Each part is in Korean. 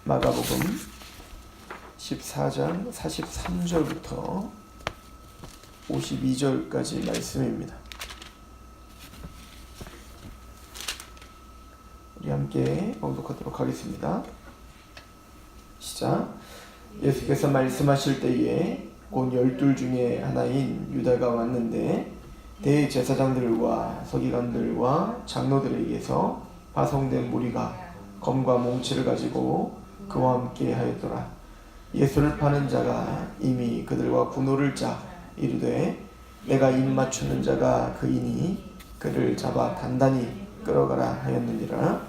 마가복음 14장 43절부터 52절까지 말씀입니다. 우리 함께 봉독하도록 하겠습니다. 시작. 예수께서 말씀하실 때에 곧 12 중에 하나인 유다가 왔는데 대제사장들과 서기관들과 장로들에게서 파송된 무리가 검과 몽치를 가지고 그와 함께 하였더라. 예수를 파는 자가 이미 그들과 분노를 짜 이르되 내가 입 맞추는 자가 그이니 그를 잡아 단단히 끌어가라 하였느니라.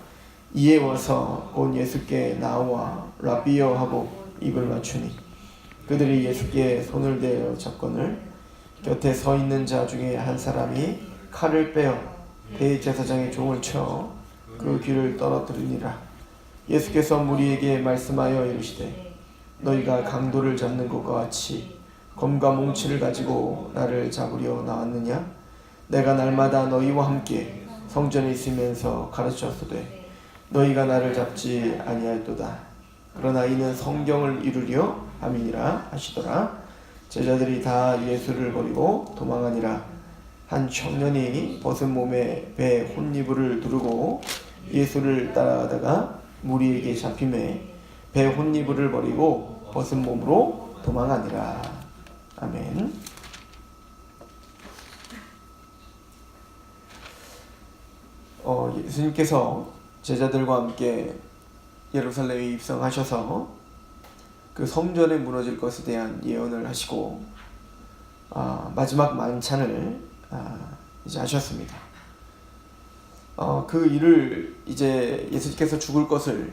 이에 와서 곧 예수께 나와 라비여 하고 입을 맞추니 그들이 예수께 손을 대어 잡거늘 곁에 서 있는 자 중에 한 사람이 칼을 빼어 대제사장의 종을 쳐 그 귀를 떨어뜨리니라. 예수께서 무리에게 말씀하여 이르시되 너희가 강도를 잡는 것과 같이 검과 몽치를 가지고 나를 잡으려 나왔느냐? 내가 날마다 너희와 함께 성전에 있으면서 가르쳤으되 너희가 나를 잡지 아니하였도다. 그러나 이는 성경을 이루려 함이니라 하시더라. 제자들이 다 예수를 버리고 도망하니라. 한 청년이 벗은 몸에 배 혼니부를 두르고 예수를 따라가다가 무리에게 잡힘에 배 혼니부를 버리고 벗은 몸으로 도망하니라. 아멘. 예수님께서 제자들과 함께 예루살렘에 입성하셔서 그 성전에 무너질 것에 대한 예언을 하시고 마지막 만찬을 이제 하셨습니다. 그 일을 이제 예수님께서 죽을 것을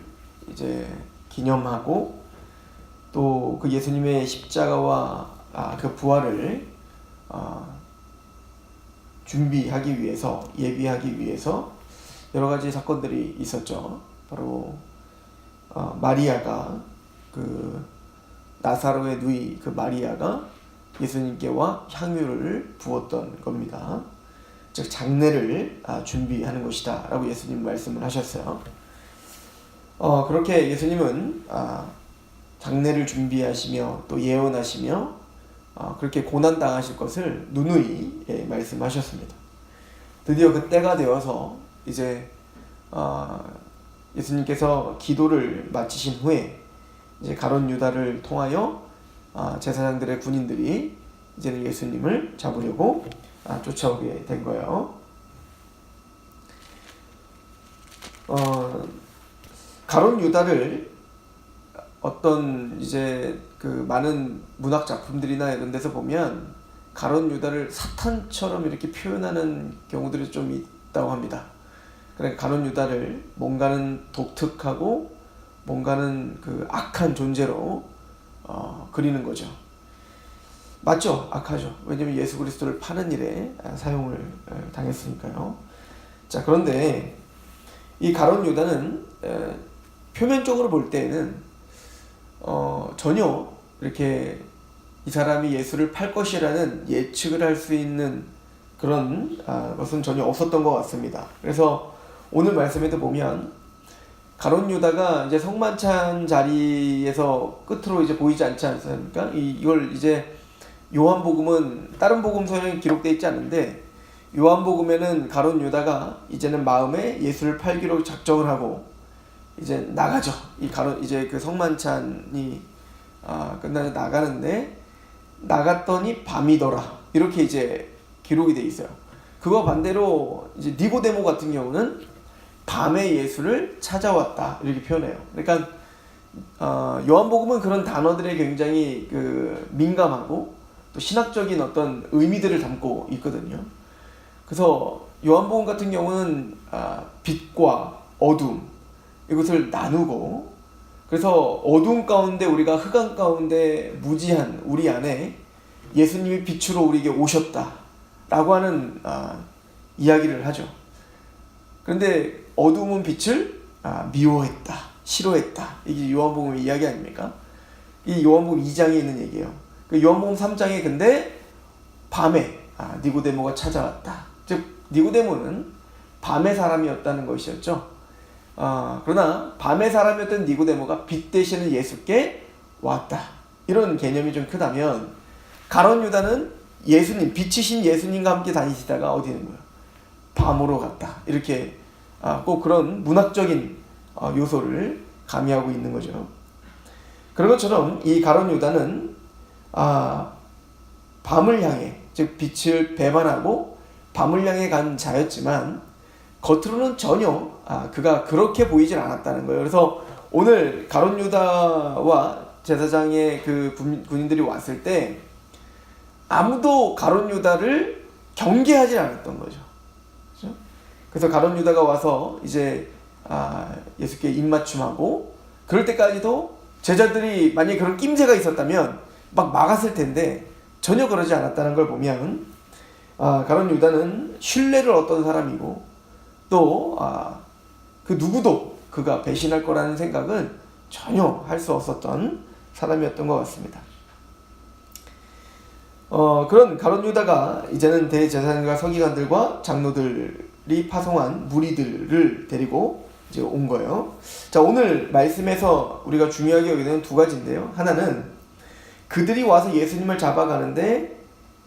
이제 기념하고 또 그 예수님의 십자가와 그 부활을 준비하기 위해서 예비하기 위해서 여러 가지 사건들이 있었죠. 바로 마리아가 그 나사로의 누이 그 마리아가 예수님께와 향유를 부었던 겁니다. 즉 장례를 준비하는 것이다 라고 예수님 말씀을 하셨어요. 그렇게 예수님은 장례를 준비하시며 또 예언하시며 그렇게 고난당하실 것을 누누이 말씀하셨습니다. 드디어 그 때가 되어서 이제 예수님께서 기도를 마치신 후에 이제 가룟 유다를 통하여 제사장들의 군인들이 이제는 예수님을 잡으려고 쫓아오게 된 거예요. 가룟 유다를 어떤 이제 그 많은 문학 작품들이나 이런 데서 보면 가룟 유다를 사탄처럼 이렇게 표현하는 경우들이 좀 있다고 합니다. 그러니까 가룟 유다를 뭔가는 독특하고 뭔가는 그 악한 존재로 그리는 거죠. 맞죠? 악하죠. 왜냐하면 예수 그리스도를 파는 일에 사용을 당했으니까요. 자, 그런데 이 가룟 유다는 표면적으로 볼 때에는 전혀 이렇게 이 사람이 예수를 팔 것이라는 예측을 할 수 있는 그런 것은 전혀 없었던 것 같습니다. 그래서 오늘 말씀에도 보면 가룟 유다가 이제 성만찬 자리에서 끝으로 이제 보이지 않지 않습니까? 이걸 이제 요한복음은 다른 복음서에 기록되어 있지 않은데 요한복음에는 가룟 유다가 이제는 마음에 예수를 팔기로 작정을 하고 이제 나가죠. 이제 그 성만찬이 끝나서 나가는데 나갔더니 밤이더라 이렇게 이제 기록이 돼 있어요. 그거 반대로 이제 니고데모 같은 경우는 밤에 예수를 찾아왔다 이렇게 표현해요. 그러니까 요한복음은 그런 단어들에 굉장히 그 민감하고 또 신학적인 어떤 의미들을 담고 있거든요. 그래서 요한복음 같은 경우는 빛과 어둠 이것을 나누고 그래서 어두운 가운데 우리가 흑암 가운데 무지한 우리 안에 예수님이 빛으로 우리에게 오셨다라고 하는 이야기를 하죠. 그런데 어두움은 빛을 미워했다, 싫어했다. 이게 요한복음의 이야기 아닙니까? 이 요한복음 2장에 있는 얘기예요. 그 요한복음 3장에 근데 밤에 니고데모가 찾아왔다. 즉 니고데모는 밤의 사람이었다는 것이었죠. 그러나 밤의 사람이었던 니고데모가 빛 되시는 예수께 왔다. 이런 개념이 좀 크다면 가룟 유다는 예수님, 빛이신 예수님과 함께 다니시다가 어디 있는 거예요? 밤으로 갔다. 이렇게 꼭 그런 문학적인 요소를 가미하고 있는 거죠. 그런 것처럼 이 가룟 유다는 밤을 향해, 즉 빛을 배반하고 밤을 향해 간 자였지만 겉으로는 전혀 그가 그렇게 보이질 않았다는 거예요. 그래서 오늘 가룟 유다와 제사장의 그 군인들이 왔을 때 아무도 가룟 유다를 경계하지 않았던 거죠. 그렇죠? 그래서 가룟 유다가 와서 이제 예수께 입맞춤하고 그럴 때까지도 제자들이 만약에 그런 낌새가 있었다면 막 막았을 텐데 전혀 그러지 않았다는 걸 보면 가룟 유다는 신뢰를 얻던 사람이고 또 그 누구도 그가 배신할 거라는 생각은 전혀 할 수 없었던 사람이었던 것 같습니다. 그런 가룟 유다가 이제는 대제사장과 서기관들과 장로들이 파송한 무리들을 데리고 이제 온 거예요. 자, 오늘 말씀에서 우리가 중요하게 여기는 두 가지인데요. 하나는 그들이 와서 예수님을 잡아가는데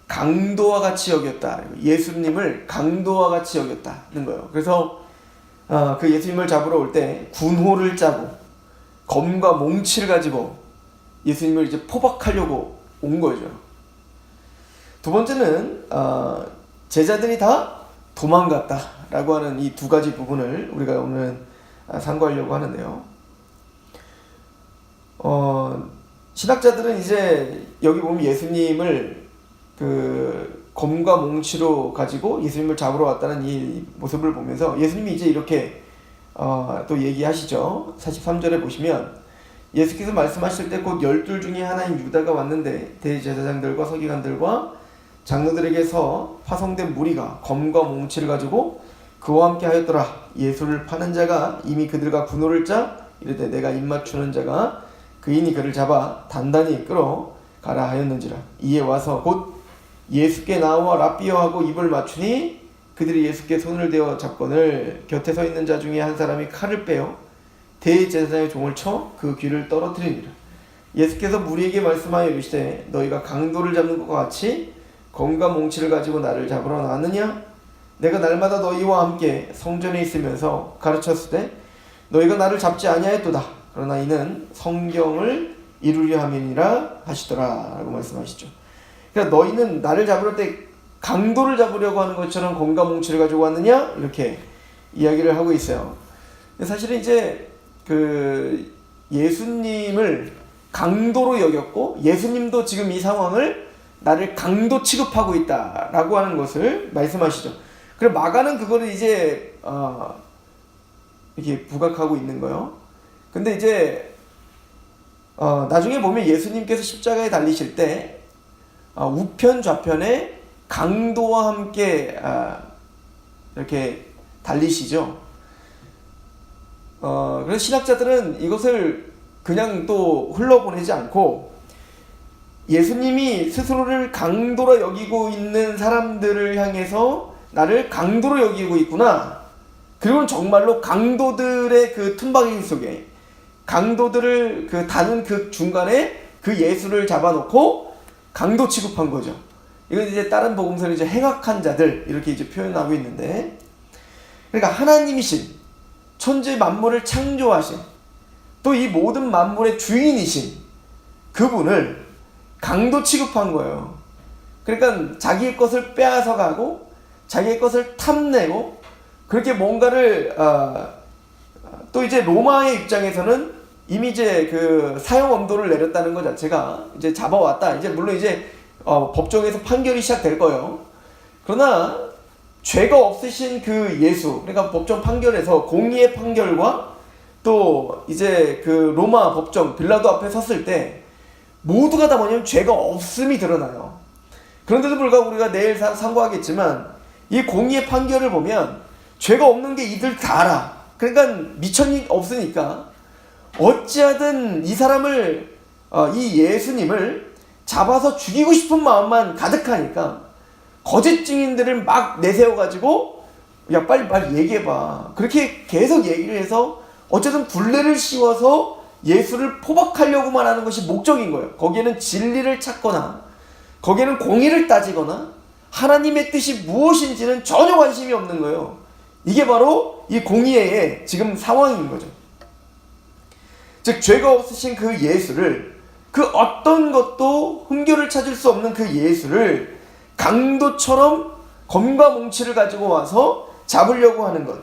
강도와 같이 여겼다. 예수님을 강도와 같이 여겼다는 거예요. 그래서 그 예수님을 잡으러 올 때 군호를 짜고 검과 몽치를 가지고 예수님을 이제 포박하려고 온 거죠. 두 번째는 제자들이 다 도망갔다라고 하는 이 두 가지 부분을 우리가 오늘 상고하려고 하는데요. 신학자들은 이제 여기 보면 예수님을 그 검과 몽치로 가지고 예수님을 잡으러 왔다는 이 모습을 보면서 예수님이 이제 이렇게 또 얘기하시죠. 43절에 보시면 예수께서 말씀하실 때 곧 12 중에 하나인 유다가 왔는데 대제사장들과 서기관들과 장로들에게서 파송된 무리가 검과 몽치를 가지고 그와 함께 하였더라. 예수를 파는 자가 이미 그들과 분노를 짜 이르되 내가 입맞추는 자가 그인이 그를 잡아 단단히 끌어 가라 하였는지라. 이에 와서 곧 예수께 나와 랍비여 하고 입을 맞추니 그들이 예수께 손을 대어 잡거늘 곁에 서 있는 자 중에 한 사람이 칼을 빼어 대제사장의 종을 쳐 그 귀를 떨어뜨리니라. 예수께서 무리에게 말씀하여 이르시되 너희가 강도를 잡는 것과 같이 검과 몽치를 가지고 나를 잡으러 나왔느냐? 내가 날마다 너희와 함께 성전에 있으면서 가르쳤을 때 너희가 나를 잡지 아니하였도다. 그러나 이는 성경을 이루려 함이니라 하시더라 라고 말씀하시죠. 그러니까 너희는 나를 잡을 때 강도를 잡으려고 하는 것처럼 검과 몽치를 가지고 왔느냐? 이렇게 이야기를 하고 있어요. 사실은 이제 그 예수님을 강도로 여겼고 예수님도 지금 이 상황을 나를 강도 취급하고 있다라고 하는 것을 말씀하시죠. 그리고 마가는 그거를 이제 이렇게 부각하고 있는 거예요. 근데 이제 나중에 보면 예수님께서 십자가에 달리실 때 우편 좌편에 강도와 함께 이렇게 달리시죠. 그래서 신학자들은 이것을 그냥 또 흘러보내지 않고 예수님이 스스로를 강도로 여기고 있는 사람들을 향해서 나를 강도로 여기고 있구나. 그리고 정말로 강도들의 그 틈바구니 속에 강도들을 그 다는 그 중간에 그 예수를 잡아놓고 강도 취급한 거죠. 이건 이제 다른 복음서는 이제 행악한 자들 이렇게 이제 표현하고 있는데, 그러니까 하나님이신 천지 만물을 창조하신 또 이 모든 만물의 주인이신 그분을 강도 취급한 거예요. 그러니까 자기의 것을 빼앗아 가고 자기의 것을 탐내고 그렇게 뭔가를 또 이제 로마의 입장에서는 이미 이제 그 사형 엄도를 내렸다는 것 자체가 이제 잡아왔다. 이제 물론 이제 법정에서 판결이 시작될 거예요. 그러나 죄가 없으신 그 예수, 그러니까 법정 판결에서 공의의 판결과 또 이제 그 로마 법정 빌라도 앞에 섰을 때 모두가 다 뭐냐면 죄가 없음이 드러나요. 그런데도 불구하고 우리가 내일 상고하겠지만 이 공의의 판결을 보면 죄가 없는 게 이들 다 알아. 그러니까 미천이 없으니까 어찌하든 이 사람을 이 예수님을 잡아서 죽이고 싶은 마음만 가득하니까 거짓 증인들을 막 내세워가지고 야 빨리 얘기해봐. 그렇게 계속 얘기를 해서 어쨌든 굴레를 씌워서 예수를 포박하려고만 하는 것이 목적인 거예요. 거기에는 진리를 찾거나 거기에는 공의를 따지거나 하나님의 뜻이 무엇인지는 전혀 관심이 없는 거예요. 이게 바로 이 공의의 지금 상황인 거죠. 즉 죄가 없으신 그 예수를, 그 어떤 것도 흠결을 찾을 수 없는 그 예수를 강도처럼 검과 몽치를 가지고 와서 잡으려고 하는 것.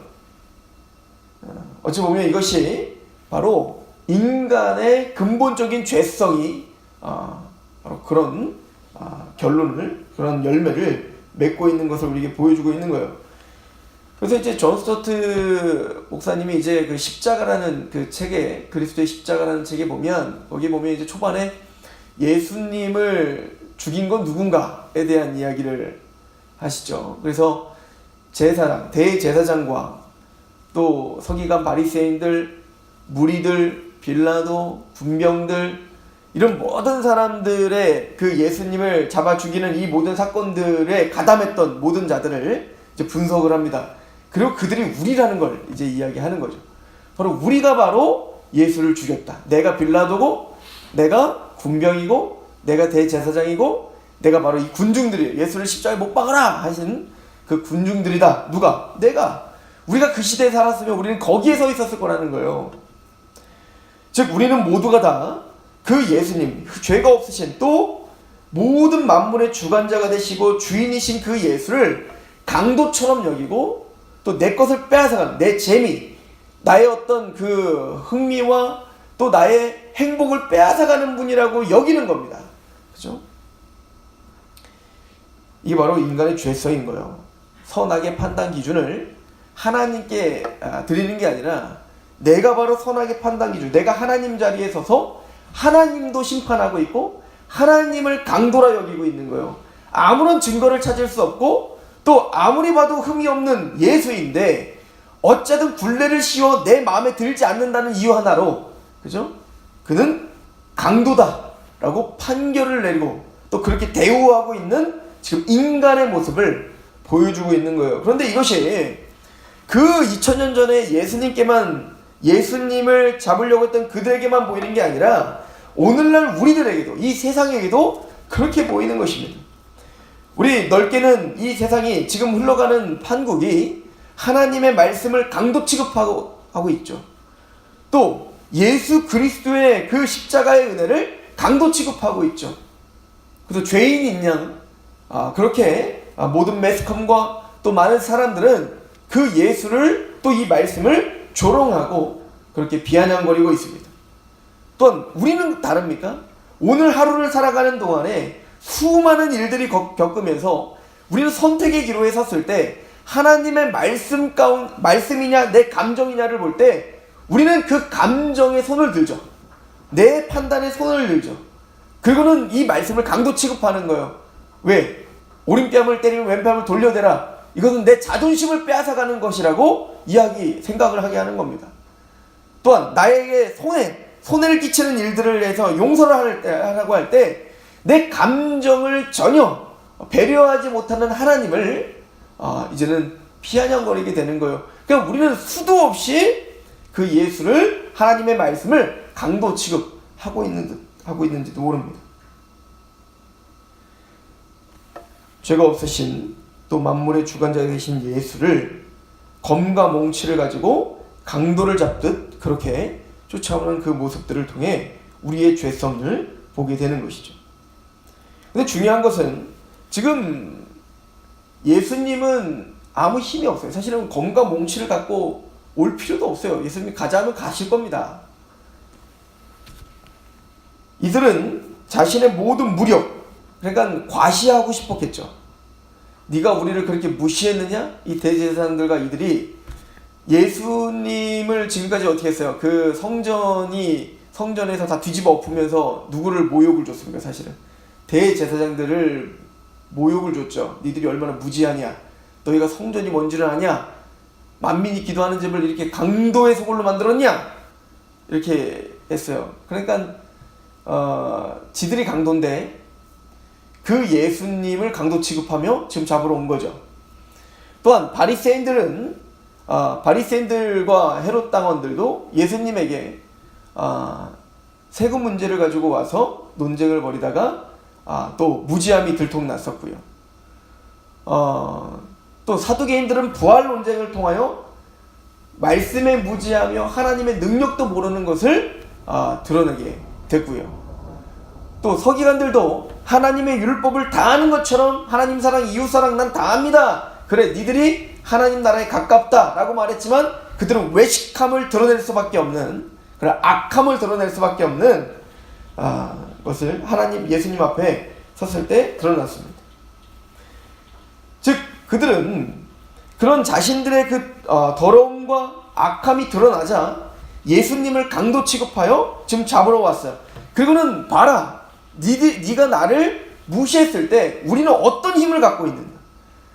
어찌 보면 이것이 바로 인간의 근본적인 죄성이 바로 그런 결론을, 그런 열매를 맺고 있는 것을 우리에게 보여주고 있는 거예요. 그래서 이제 존 스토트 목사님이 이제 그 십자가라는 그 책에, 그리스도의 십자가라는 책에 보면, 거기 보면 이제 초반에 예수님을 죽인 건 누군가에 대한 이야기를 하시죠. 그래서 제사장, 대제사장과 또 서기관 바리새인들, 무리들, 빌라도, 군병들, 이런 모든 사람들의 그 예수님을 잡아 죽이는 이 모든 사건들에 가담했던 모든 자들을 이제 분석을 합니다. 그리고 그들이 우리라는 걸 이제 이야기하는 거죠. 바로 우리가 바로 예수를 죽였다. 내가 빌라도고, 내가 군병이고, 내가 대제사장이고, 내가 바로 이 군중들이 예수를 십자가에 못 박아라 하신 그 군중들이다. 누가? 내가. 우리가 그 시대에 살았으면 우리는 거기에 서 있었을 거라는 거예요. 즉 우리는 모두가 다 그 예수님, 그 죄가 없으신, 또 모든 만물의 주관자가 되시고 주인이신 그 예수를 강도처럼 여기고, 또 내 것을 빼앗아가는, 내 재미, 나의 어떤 그 흥미와 또 나의 행복을 빼앗아가는 분이라고 여기는 겁니다. 그죠? 이게 바로 인간의 죄성인 거예요. 선악의 판단 기준을 하나님께 드리는 게 아니라 내가 바로 선악의 판단 기준, 내가 하나님 자리에 서서 하나님도 심판하고 있고 하나님을 강도라 여기고 있는 거예요. 아무런 증거를 찾을 수 없고 또 아무리 봐도 흠이 없는 예수인데 어쨌든 굴레를 씌워 내 마음에 들지 않는다는 이유 하나로, 그죠? 그는 강도다라고 판결을 내리고 또 그렇게 대우하고 있는 지금 인간의 모습을 보여주고 있는 거예요. 그런데 이것이 그 2000년 전에 예수님을 잡으려고 했던 그들에게만 보이는 게 아니라 오늘날 우리들에게도, 이 세상에게도 그렇게 보이는 것입니다. 우리 넓게는 이 세상이 지금 흘러가는 판국이 하나님의 말씀을 강도 취급하고 있죠. 또 예수 그리스도의 그 십자가의 은혜를 강도 취급하고 있죠. 그래서 죄인인 양 그렇게 모든 매스컴과 또 많은 사람들은 그 예수를, 또 이 말씀을 조롱하고 그렇게 비아냥거리고 있습니다. 또한 우리는 다릅니까? 오늘 하루를 살아가는 동안에 수많은 일들이 겪으면서 우리는 선택의 기로에 섰을 때 하나님의 말씀이냐 내 감정이냐를 볼 때 우리는 그 감정에 손을 들죠. 내 판단에 손을 들죠. 그리고는 이 말씀을 강도 취급하는 거예요. 왜? 오른뺨을 때리면 왼뺨을 돌려대라. 이것은 내 자존심을 빼앗아가는 것이라고 생각을 하게 하는 겁니다. 또한 나에게 손해를 끼치는 일들을 해서 용서를 하라고 할 때 내 감정을 전혀 배려하지 못하는 하나님을 이제는 피아냥거리게 되는 거예요. 그러니까 우리는 수도 없이 그 예수를, 하나님의 말씀을 강도 취급하고 있는지도 모릅니다. 죄가 없으신 또 만물의 주관자 되신 예수를 검과 몽치를 가지고 강도를 잡듯 그렇게 쫓아오는 그 모습들을 통해 우리의 죄성을 보게 되는 것이죠. 근데 중요한 것은 지금 예수님은 아무 힘이 없어요. 사실은 검과 몽치를 갖고 올 필요도 없어요. 예수님이 가자면 가실 겁니다. 이들은 자신의 모든 무력, 그러니까 과시하고 싶었겠죠. 네가 우리를 그렇게 무시했느냐? 이 대제사장들과 이들이 예수님을 지금까지 어떻게 했어요? 그 성전에서 다 뒤집어 엎으면서 누구를 모욕을 줬습니까? 사실은 대제사장들을 모욕을 줬죠. 니들이 얼마나 무지하냐? 너희가 성전이 뭔지를 아냐? 만민이 기도하는 집을 이렇게 강도의 소굴로 만들었냐? 이렇게 했어요. 그러니까 지들이 강도인데 그 예수님을 강도 취급하며 지금 잡으러 온 거죠. 또한 바리새인들은 바리새인들과 헤롯 당원들도 예수님에게 세금 문제를 가지고 와서 논쟁을 벌이다가 또 무지함이 들통났었고요. 또 사두개인들은 부활 논쟁을 통하여 말씀에 무지하며 하나님의 능력도 모르는 것을 드러내게 됐고요. 또 서기관들도 하나님의 율법을 다 아는 것처럼 하나님 사랑, 이웃 사랑 난 다 압니다. 그래, 니들이 하나님 나라에 가깝다 라고 말했지만 그들은 외식함을 드러낼 수밖에 없는, 그래, 악함을 드러낼 수밖에 없는 것을 하나님, 예수님 앞에 섰을 때 드러났습니다. 즉 그들은 그런 자신들의 더러움과 악함이 드러나자 예수님을 강도 취급하여 지금 잡으러 왔어요. 그리고는 봐라, 네가 나를 무시했을 때 우리는 어떤 힘을 갖고 있는가,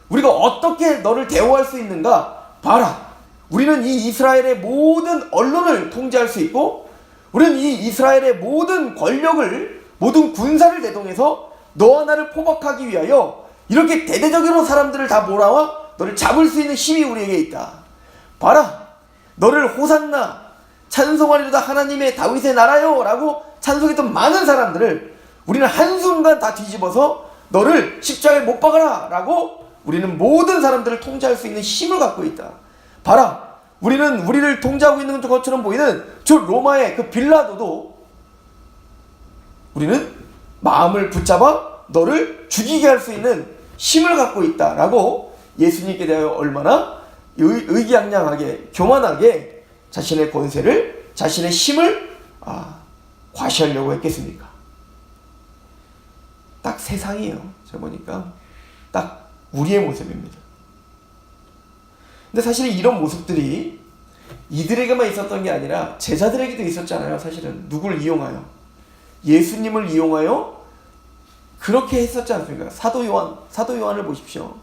우리가 어떻게 너를 대우할 수 있는가 봐라. 우리는 이 이스라엘의 모든 언론을 통제할 수 있고, 우리는 이 이스라엘의 모든 권력을, 모든 군사를 대동해서 너와 나를 포박하기 위하여 이렇게 대대적으로 사람들을 다 몰아와 너를 잡을 수 있는 힘이 우리에게 있다. 봐라, 너를 호산나 찬송하리로다 하나님의 다윗의 나라요 라고 찬송했던 많은 사람들을 우리는 한순간 다 뒤집어서 너를 십자가에 못 박아라 라고 우리는 모든 사람들을 통제할 수 있는 힘을 갖고 있다. 봐라, 우리는 우리를 통제하고 있는 것처럼 보이는 저 로마의 그 빌라도도 우리는 마음을 붙잡아 너를 죽이게 할 수 있는 힘을 갖고 있다 라고 예수님께 대하여 얼마나 의기양양하게, 교만하게 자신의 권세를, 자신의 힘을 과시하려고 했겠습니까? 딱 세상이에요. 제가 보니까 딱 우리의 모습입니다. 근데 사실 이런 모습들이 이들에게만 있었던 게 아니라 제자들에게도 있었잖아요. 사실은 누굴 이용하여? 예수님을 이용하여 그렇게 했었지 않습니까? 사도 요한을 보십시오.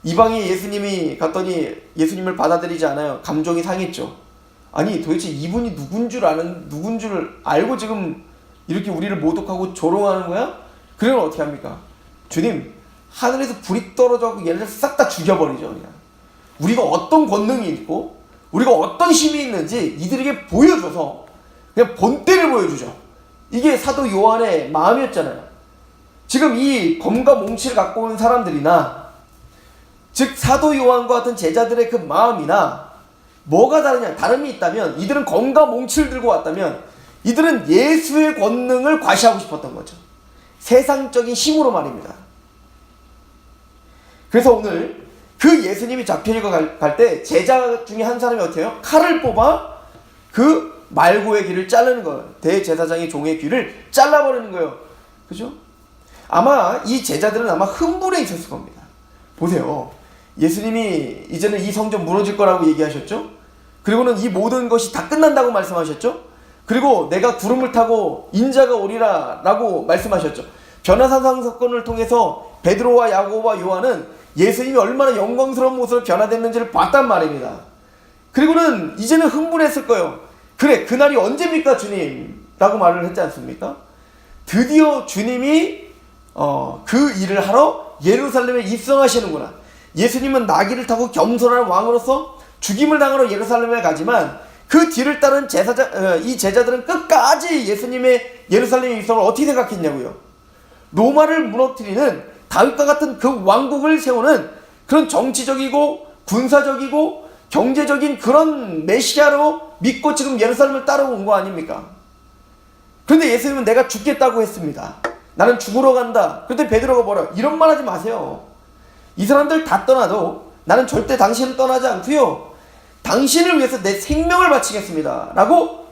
이방에 예수님이 갔더니 예수님을 받아들이지 않아요. 감정이 상했죠. 아니 도대체 이분이 누군 줄 알고 지금 이렇게 우리를 모독하고 조롱하는 거야? 그러면 어떻게 합니까? 주님, 하늘에서 불이 떨어져서 얘네들 싹 다 죽여버리죠. 그냥 우리가 어떤 권능이 있고 우리가 어떤 힘이 있는지 이들에게 보여줘서 그냥 본때를 보여주죠. 이게 사도 요한의 마음이었잖아요. 지금 이 검과 몽치를 갖고 온 사람들이나, 즉 사도 요한과 같은 제자들의 그 마음이나 뭐가 다르냐? 다름이 있다면, 이들은 검과 몽치를 들고 왔다면 이들은 예수의 권능을 과시하고 싶었던 거죠. 세상적인 힘으로 말입니다. 그래서 오늘 그 예수님이 잡혀지고 갈 때 제자 중에 한 사람이 어떻게 해요? 칼을 뽑아 그 말고의 귀를 자르는 거예요. 대제사장의 종의 귀를 잘라버리는 거예요. 그죠? 아마 이 제자들은 아마 흥분해 있었을 겁니다. 보세요. 예수님이 이제는 이 성전 무너질 거라고 얘기하셨죠? 그리고는 이 모든 것이 다 끝난다고 말씀하셨죠? 그리고 내가 구름을 타고 인자가 오리라 라고 말씀하셨죠. 변화사상 사건을 통해서 베드로와 야고보와 요한은 예수님이 얼마나 영광스러운 모습으로 변화됐는지를 봤단 말입니다. 그리고는 이제는 흥분했을 거예요. 그래, 그날이 언제입니까 주님? 라고 말을 했지 않습니까? 드디어 주님이 그 일을 하러 예루살렘에 입성하시는구나. 예수님은 나귀를 타고 겸손한 왕으로서 죽임을 당하러 예루살렘에 가지만 그 뒤를 따른 이 제자들은 끝까지 예수님의 예루살렘 입성을 어떻게 생각했냐고요. 로마를 무너뜨리는 다윗과 같은 그 왕국을 세우는 그런 정치적이고 군사적이고 경제적인 그런 메시아로 믿고 지금 예루살렘을 따라온 거 아닙니까? 그런데 예수님은 내가 죽겠다고 했습니다. 나는 죽으러 간다. 그런데 베드로가 뭐라? 이런 말 하지 마세요. 이 사람들 다 떠나도 나는 절대 당신을 떠나지 않고요. 당신을 위해서 내 생명을 바치겠습니다. 라고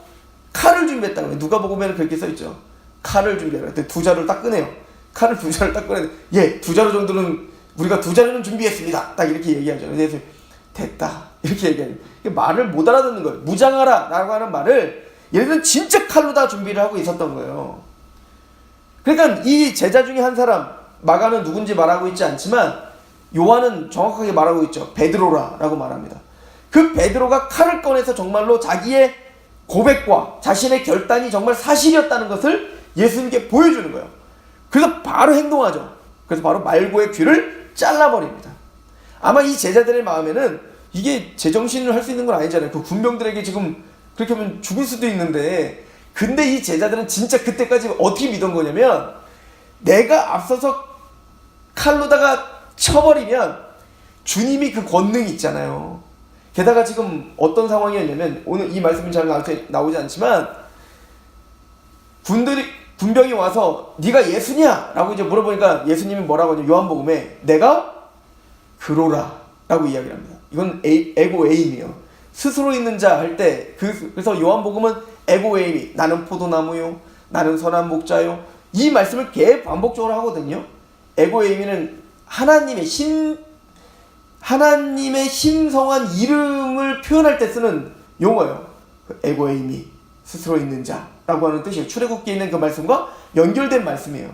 칼을 준비했다고 해요. 누가복음에는 그렇게 써있죠. 칼을 준비하라. 두 자루를 딱 꺼내요. 칼을 두 자루를 딱 꺼내요. 예, 두 자루 정도는 우리가 두 자루는 준비했습니다. 딱 이렇게 얘기하죠. 그래서 됐다. 이렇게 얘기해요. 말을 못 알아듣는 거예요. 무장하라 라고 하는 말을 얘네들은 진짜 칼로 다 준비를 하고 있었던 거예요. 그러니까 이 제자 중에 한 사람, 마가는 누군지 말하고 있지 않지만 요한은 정확하게 말하고 있죠. 베드로라고 말합니다. 그 베드로가 칼을 꺼내서 정말로 자기의 고백과 자신의 결단이 정말 사실이었다는 것을 예수님께 보여주는 거예요. 그래서 바로 행동하죠. 그래서 바로 말고의 귀를 잘라버립니다. 아마 이 제자들의 마음에는 이게 제정신을 할 수 있는 건 아니잖아요. 그 군병들에게 지금 그렇게 하면 죽을 수도 있는데, 근데 이 제자들은 진짜 그때까지 어떻게 믿은 거냐면, 내가 앞서서 칼로다가 쳐버리면 주님이 그 권능이 있잖아요. 게다가 지금 어떤 상황이었냐면, 오늘 이 말씀은 잘 나오지 않지만, 군병이 와서 네가 예수냐? 라고 이제 물어보니까 예수님이 뭐라고 하냐, 요한복음에 내가 그로라 라고 이야기를 합니다. 이건 에고에임이에요. 스스로 있는 자 할 때, 그래서 요한복음은 에고에임이 나는 포도나무요, 나는 선한 목자요, 이 말씀을 계속 반복적으로 하거든요. 에고에임이는 하나님의 신성한 이름을 표현할 때 쓰는 용어예요. 에고에임이 스스로 있는 자라고 하는 뜻이에요. 출애굽기에 있는 그 말씀과 연결된 말씀이에요.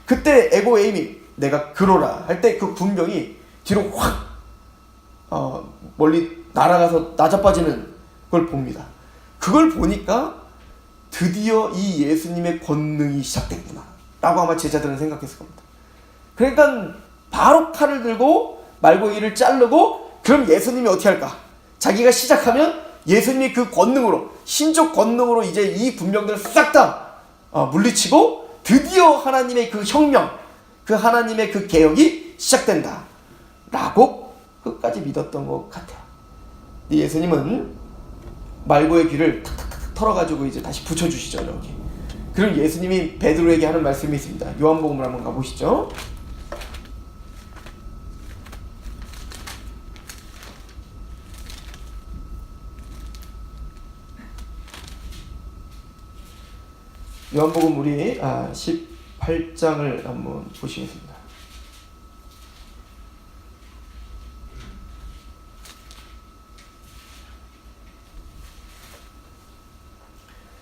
그때 에고에임이 내가 그로라 할 때 그 군병이 뒤로 확 멀리 날아가서 나자빠지는 걸 봅니다. 그걸 보니까 드디어 이 예수님의 권능이 시작됐구나 라고 아마 제자들은 생각했을 겁니다. 그러니까 바로 칼을 들고 말고기를 자르고, 그럼 예수님이 어떻게 할까? 자기가 시작하면 예수님이 그 권능으로, 신적 권능으로 이제 이 군병들을 싹 다 물리치고 드디어 하나님의 그 혁명, 그 하나님의 그 개혁이 시작된다 라고 끝까지 믿었던 것 같아요. 예수님은 말고의 귀를 탁탁탁 털어가지고 이제 다시 붙여주시죠, 여기. 그럼 예수님이 베드로에게 하는 말씀이 있습니다. 요한복음을 한번 가보시죠. 요한복음 우리 18장을 한번 보시겠습니다.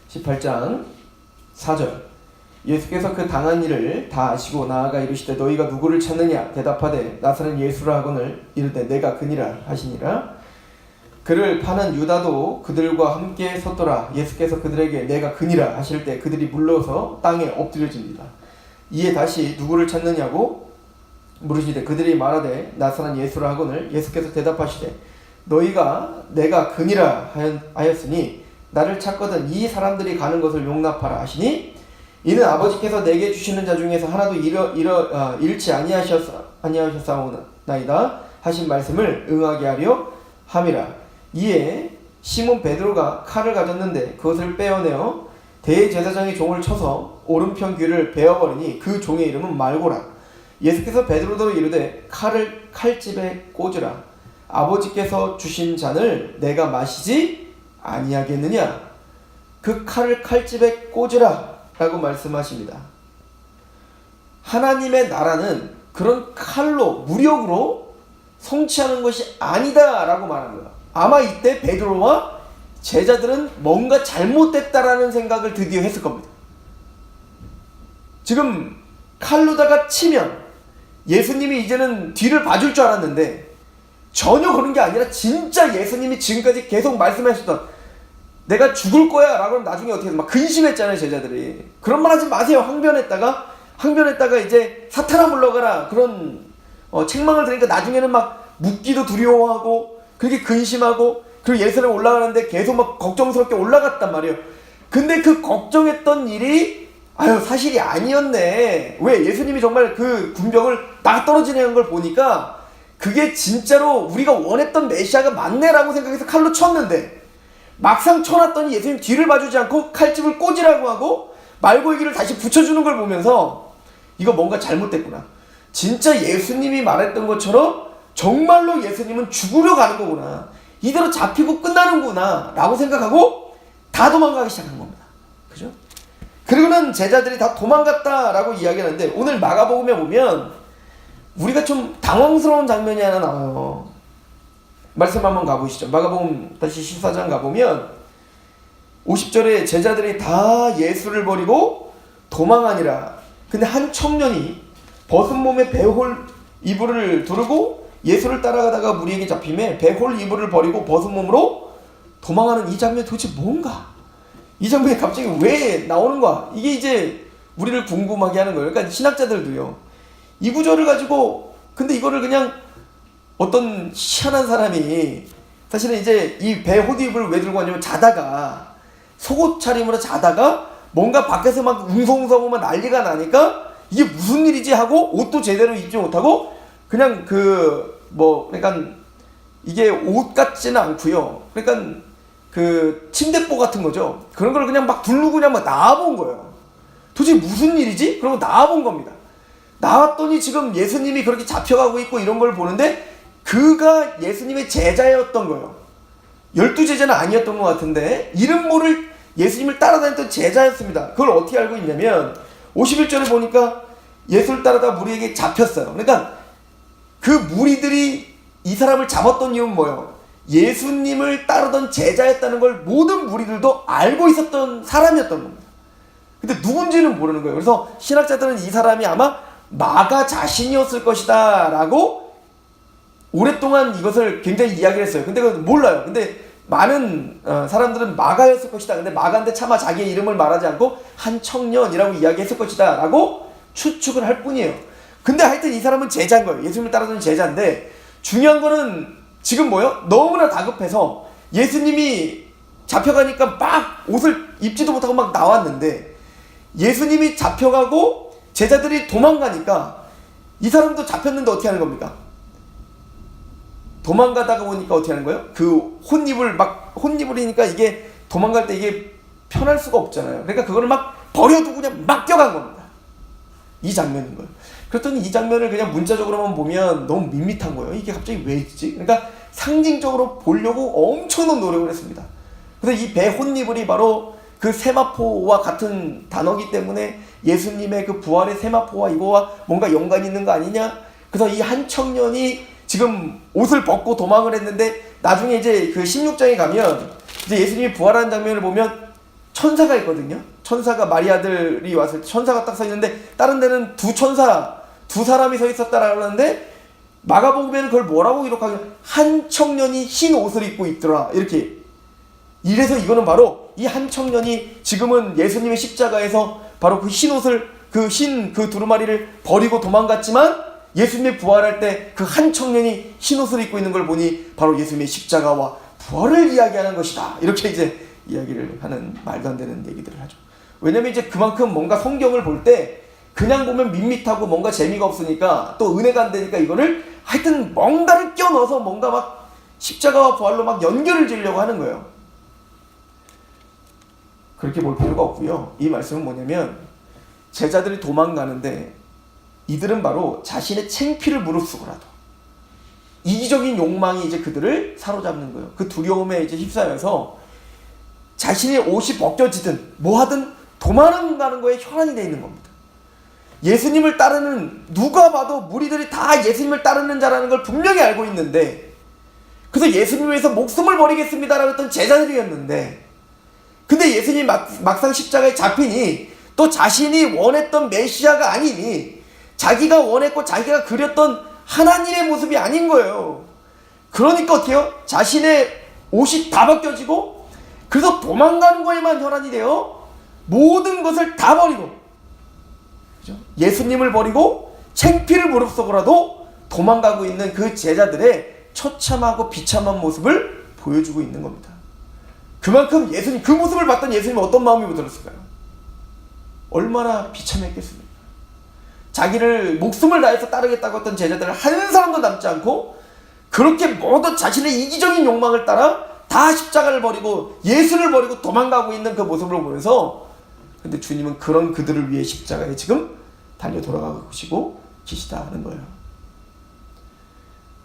18장 4절. 예수께서 그 당한 일을 다 아시고 나아가 이르시되 너희가 누구를 찾느냐 대답하되 나사렛 예수라 하거늘 이르되 내가 그니라 하시니라. 그를 파는 유다도 그들과 함께 섰더라. 예수께서 그들에게 내가 그니라 하실 때 그들이 물러서 땅에 엎드려집니다. 이에 다시 누구를 찾느냐고 물으시되 그들이 말하되 나사렛 예수라 하거늘 예수께서 대답하시되 너희가 내가 그니라 하였으니 나를 찾거든 이 사람들이 가는 것을 용납하라 하시니 이는 아버지께서 내게 주시는 자 중에서 하나도 잃지 아니하셨사오나이다 하신 말씀을 응하게 하려 함이라. 이에 시몬 베드로가 칼을 가졌는데 그것을 빼어내어 대제사장의 종을 쳐서 오른편 귀를 베어버리니 그 종의 이름은 말고라. 예수께서 베드로더러 이르되 칼을 칼집에 꽂으라. 아버지께서 주신 잔을 내가 마시지 아니하겠느냐. 그 칼을 칼집에 꽂으라 라고 말씀하십니다. 하나님의 나라는 그런 칼로 무력으로 성취하는 것이 아니다 라고 말하는 거예요. 아마 이때 베드로와 제자들은 뭔가 잘못됐다라는 생각을 드디어 했을 겁니다. 지금 칼로다가 치면 예수님이 이제는 뒤를 봐줄 줄 알았는데 전혀 그런 게 아니라 진짜 예수님이 지금까지 계속 말씀하셨던 내가 죽을 거야 라고 하면 나중에 어떻게 해서 막 근심했잖아요, 제자들이. 그런 말 하지 마세요. 항변했다가 이제 사탄아 물러가라 그런 책망을 들으니까 나중에는 막 묻기도 두려워하고 그렇게 근심하고 그리고 예루살렘 올라가는데 계속 막 걱정스럽게 올라갔단 말이에요. 근데 그 걱정했던 일이 사실이 아니었네. 왜? 예수님이 정말 그 군병을 딱 떨어지는 걸 보니까 그게 진짜로 우리가 원했던 메시아가 맞네라고 생각해서 칼로 쳤는데 막상 쳐놨더니 예수님 뒤를 봐주지 않고 칼집을 꽂으라고 하고 말고기를 다시 붙여주는 걸 보면서 이거 뭔가 잘못됐구나. 진짜 예수님이 말했던 것처럼 정말로 예수님은 죽으려 가는 거구나. 이대로 잡히고 끝나는구나 라고 생각하고 다 도망가기 시작한 겁니다. 그죠? 그리고는 제자들이 다 도망갔다라고 이야기하는데 오늘 마가복음에 보면 우리가 좀 당황스러운 장면이 하나 나와요. 말씀 한번 가보시죠. 마가복음 다시 14장 가보면 50절에 제자들이 다 예수를 버리고 도망하니라. 근데 한 청년이 벗은 몸에 배홀 이불을 두르고 예수를 따라가다가 무리에게 잡힘에 배홀 이불을 버리고 벗은 몸으로 도망하는 이 장면이 도대체 뭔가? 이 장면이 갑자기 왜 나오는 거야? 이게 이제 우리를 궁금하게 하는 거예요. 그러니까 신학자들도요. 이 구절을 가지고 근데 이거를 그냥 어떤 희한한 사람이 사실은 이제 이 배 호디입을 왜 들고 왔냐면 자다가 속옷 차림으로 자다가 뭔가 밖에서 막 웅성웅성하면 난리가 나니까 이게 무슨 일이지 하고 옷도 제대로 입지 못하고 그냥 그러니까 이게 옷 같지는 않고요. 그러니까 그 침대보 같은 거죠. 그런 걸 그냥 막 두르고 그냥 막 나와본 거예요. 도대체 무슨 일이지? 그러고 나와본 겁니다. 나왔더니 지금 예수님이 그렇게 잡혀가고 있고 이런 걸 보는데 그가 예수님의 제자였던 거예요. 12제자는 아니었던 것 같은데 이름 모를 예수님을 따라다녔던 제자였습니다. 그걸 어떻게 알고 있냐면 51절에 보니까 예수를 따라다 무리에게 잡혔어요. 그러니까 그 무리들이 이 사람을 잡았던 이유는 뭐예요? 예수님을 따르던 제자였다는 걸 모든 무리들도 알고 있었던 사람이었던 겁니다. 근데 누군지는 모르는 거예요. 그래서 신학자들은 이 사람이 아마 마가 자신이었을 것이다 라고 오랫동안 이것을 굉장히 이야기를 했어요. 근데 그건 몰라요. 근데 많은 사람들은 마가였을 것이다. 근데 마가인데 차마 자기의 이름을 말하지 않고 한 청년이라고 이야기했을 것이다 라고 추측을 할 뿐이에요. 근데 하여튼 이 사람은 제자인 거예요. 예수님을 따르는 제자인데 중요한 거는 지금 뭐예요? 너무나 다급해서 예수님이 잡혀가니까 막 옷을 입지도 못하고 막 나왔는데 예수님이 잡혀가고 제자들이 도망가니까 이 사람도 잡혔는데 어떻게 하는 겁니까? 도망가다가 보니까 어떻게 하는 거예요? 그 혼입으니까 이게 도망갈 때 이게 편할 수가 없잖아요. 그러니까 그거를 막 버려두고 그냥 막 뛰어간 겁니다. 이 장면인 거예요. 그랬더니 이 장면을 그냥 문자적으로만 보면 너무 밋밋한 거예요. 이게 갑자기 왜 있지? 그러니까 상징적으로 보려고 엄청난 노력을 했습니다. 그래서 이 배혼니불이 바로 그 세마포와 같은 단어기 때문에 예수님의 그 부활의 세마포와 이거와 뭔가 연관이 있는 거 아니냐? 그래서 이 한 청년이 지금 옷을 벗고 도망을 했는데 나중에 이제 그 16장에 가면 이제 예수님이 부활하는 장면을 보면 천사가 있거든요. 천사가 마리아들이 왔을 때 천사가 딱 서 있는데 다른 데는 두 사람이 서 있었다라고 하는데 마가복음에는 그걸 뭐라고 기록하냐면 한 청년이 흰 옷을 입고 있더라 이렇게. 이래서 이거는 바로 이 한 청년이 지금은 예수님의 십자가에서 바로 그 흰 옷을 그 두루마리를 버리고 도망갔지만 예수님이 부활할 때 그 한 청년이 흰 옷을 입고 있는 걸 보니 바로 예수님의 십자가와 부활을 이야기하는 것이다. 이렇게 이제 이야기를 하는 말도 안 되는 얘기들을 하죠. 왜냐면 이제 그만큼 뭔가 성경을 볼 때 그냥 보면 밋밋하고 뭔가 재미가 없으니까 또 은혜가 안 되니까 이거를 하여튼 뭔가를 껴넣어서 뭔가 막 십자가와 부활로 막 연결을 지으려고 하는 거예요. 그렇게 볼 필요가 없고요. 이 말씀은 뭐냐면 제자들이 도망가는데 이들은 바로 자신의 창피를 무릅쓰고라도 이기적인 욕망이 이제 그들을 사로잡는 거예요. 그 두려움에 이제 휩싸여서 자신의 옷이 벗겨지든 뭐하든 도망가는 거에 혈안이 되어 있는 겁니다. 예수님을 따르는 누가 봐도 무리들이 다 예수님을 따르는 자라는 걸 분명히 알고 있는데 그래서 예수님을 위해서 목숨을 버리겠습니다라고 했던 제자들이었는데 근데 예수님 막상 십자가에 잡히니 또 자신이 원했던 메시아가 아니니 자기가 원했고 자기가 그렸던 하나님의 모습이 아닌 거예요. 그러니까 어떻게 해요? 자신의 옷이 다 벗겨지고 그래서 도망가는 거에만 혈안이 돼요. 모든 것을 다 버리고 그죠? 예수님을 버리고 창피를 무릅쓰고라도 도망가고 있는 그 제자들의 처참하고 비참한 모습을 보여주고 있는 겁니다. 그만큼 예수님 그 모습을 봤던 예수님은 어떤 마음이 들었을까요? 얼마나 비참했겠습니까? 자기를 목숨을 다해서 따르겠다고 했던 제자들을 한 사람도 남지 않고 그렇게 모두 자신의 이기적인 욕망을 따라 다 십자가를 버리고 예수를 버리고 도망가고 있는 그 모습을 보면서 근데 주님은 그런 그들을 위해 십자가에 지금 달려 돌아가고 계시다는 거예요.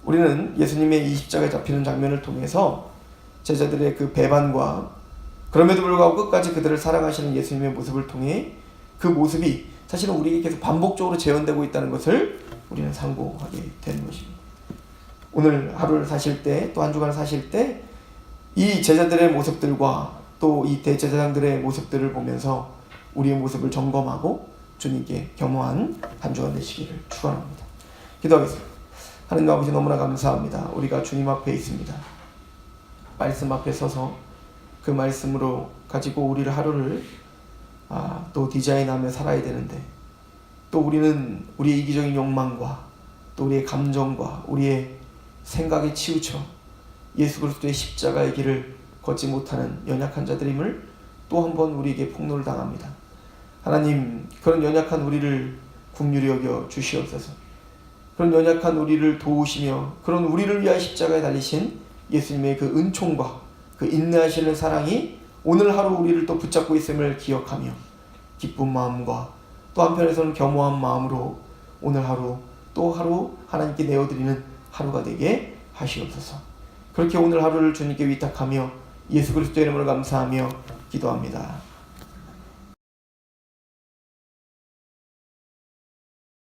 우리는 예수님의 이 십자가에 잡히는 장면을 통해서 제자들의 그 배반과 그럼에도 불구하고 끝까지 그들을 사랑하시는 예수님의 모습을 통해 그 모습이 사실은 우리에게 계속 반복적으로 재현되고 있다는 것을 우리는 상고하게 되는 것입니다. 오늘 하루를 사실 때 또 한 주간을 사실 때 이 제자들의 모습들과 또 이 대제사장들의 모습들을 보면서 우리의 모습을 점검하고 주님께 겸허한 한 주간 되시기를 축원합니다. 기도하겠습니다. 하나님 아버지 너무나 감사합니다. 우리가 주님 앞에 있습니다. 말씀 앞에 서서 그 말씀으로 가지고 우리를 하루를 또 디자인하며 살아야 되는데 또 우리는 우리의 이기적인 욕망과 또 우리의 감정과 우리의 생각에 치우쳐 예수 그리스도의 십자가의 길을 걷지 못하는 연약한 자들임을 또 한 번 우리에게 폭로를 당합니다. 하나님, 그런 연약한 우리를 긍휼히 여겨 주시옵소서. 그런 연약한 우리를 도우시며 그런 우리를 위하여 십자가에 달리신 예수님의 그 은총과 그 인내하시는 사랑이 오늘 하루 우리를 또 붙잡고 있음을 기억하며 기쁜 마음과 또 한편에서는 겸허한 마음으로 오늘 하루 또 하루 하나님께 내어드리는 하루가 되게 하시옵소서. 그렇게 오늘 하루를 주님께 위탁하며 예수 그리스도의 이름으로 감사하며 기도합니다.